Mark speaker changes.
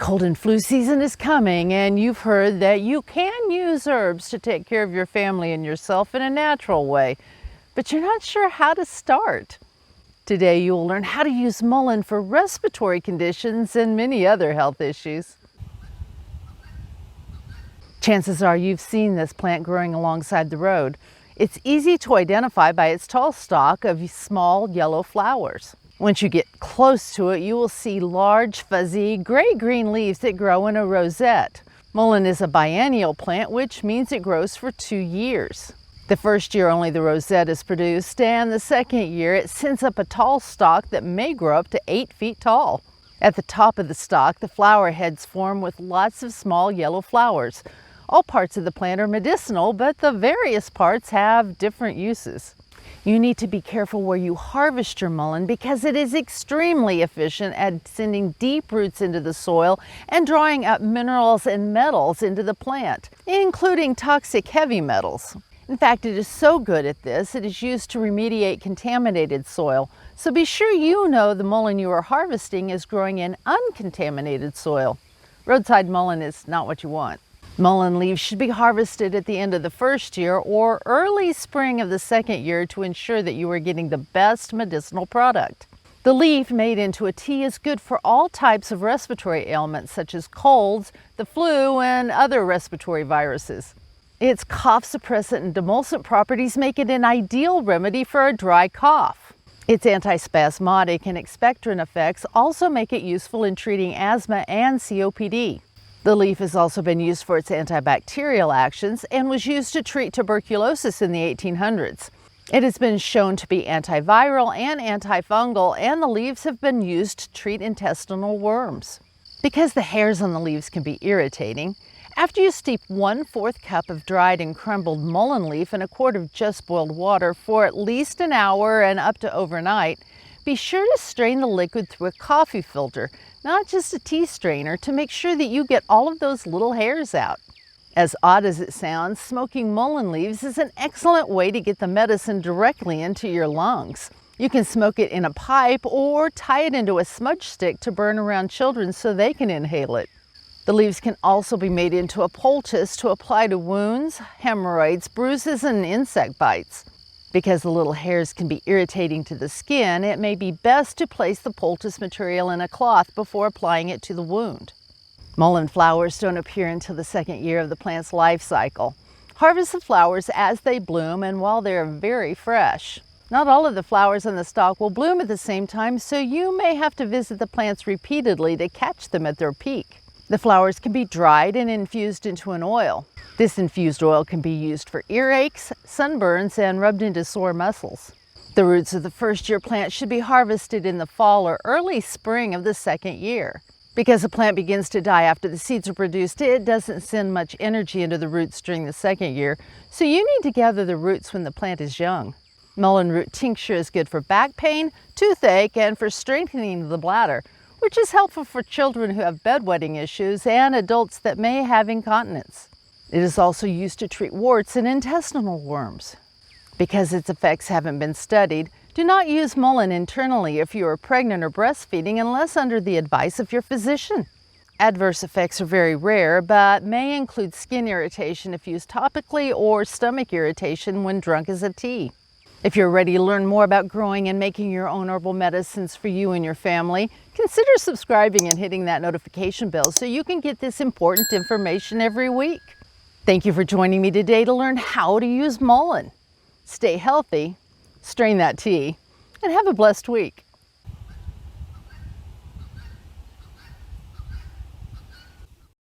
Speaker 1: Cold and flu season is coming, and you've heard that you can use herbs to take care of your family and yourself in a natural way, but you're not sure how to start. Today you will learn how to use mullein for respiratory conditions and many other health issues. Chances are you've seen this plant growing alongside the road. It's easy to identify by its tall stalk of small yellow flowers. Once you get close to it, you will see large, fuzzy, gray-green leaves that grow in a rosette. Mullein is a biennial plant, which means it grows for 2 years. The first year only the rosette is produced, and the second year it sends up a tall stalk that may grow up to 8 feet tall. At the top of the stalk, the flower heads form with lots of small yellow flowers. All parts of the plant are medicinal, but the various parts have different uses. You need to be careful where you harvest your mullein because it is extremely efficient at sending deep roots into the soil and drawing up minerals and metals into the plant, including toxic heavy metals. In fact, it is so good at this, it is used to remediate contaminated soil. So be sure you know the mullein you are harvesting is growing in uncontaminated soil. Roadside mullein is not what you want. Mullein leaves should be harvested at the end of the first year or early spring of the second year to ensure that you are getting the best medicinal product. The leaf made into a tea is good for all types of respiratory ailments such as colds, the flu, and other respiratory viruses. Its cough suppressant and demulcent properties make it an ideal remedy for a dry cough. Its antispasmodic and expectorant effects also make it useful in treating asthma and COPD. The leaf has also been used for its antibacterial actions and was used to treat tuberculosis in the 1800s. It has been shown to be antiviral and antifungal, and the leaves have been used to treat intestinal worms. Because the hairs on the leaves can be irritating, after you steep 1/4 cup of dried and crumbled mullein leaf in a quart of just boiled water for at least an hour and up to overnight, be sure to strain the liquid through a coffee filter, not just a tea strainer, to make sure that you get all of those little hairs out. As odd as it sounds, smoking mullein leaves is an excellent way to get the medicine directly into your lungs. You can smoke it in a pipe or tie it into a smudge stick to burn around children so they can inhale it. The leaves can also be made into a poultice to apply to wounds, hemorrhoids, bruises, and insect bites. Because the little hairs can be irritating to the skin, it may be best to place the poultice material in a cloth before applying it to the wound. Mullein flowers don't appear until the second year of the plant's life cycle. Harvest the flowers as they bloom and while they are very fresh. Not all of the flowers on the stalk will bloom at the same time, so you may have to visit the plants repeatedly to catch them at their peak. The flowers can be dried and infused into an oil. This infused oil can be used for earaches, sunburns, and rubbed into sore muscles. The roots of the first year plant should be harvested in the fall or early spring of the second year. Because the plant begins to die after the seeds are produced, it doesn't send much energy into the roots during the second year, so you need to gather the roots when the plant is young. Mullein root tincture is good for back pain, toothache, and for strengthening the bladder, which is helpful for children who have bedwetting issues and adults that may have incontinence. It is also used to treat warts and intestinal worms. Because its effects haven't been studied, do not use mullein internally if you are pregnant or breastfeeding unless under the advice of your physician. Adverse effects are very rare, but may include skin irritation if used topically or stomach irritation when drunk as a tea. If you're ready to learn more about growing and making your own herbal medicines for you and your family, consider subscribing and hitting that notification bell so you can get this important information every week. Thank you for joining me today to learn how to use mullein. Stay healthy, strain that tea, and have a blessed week.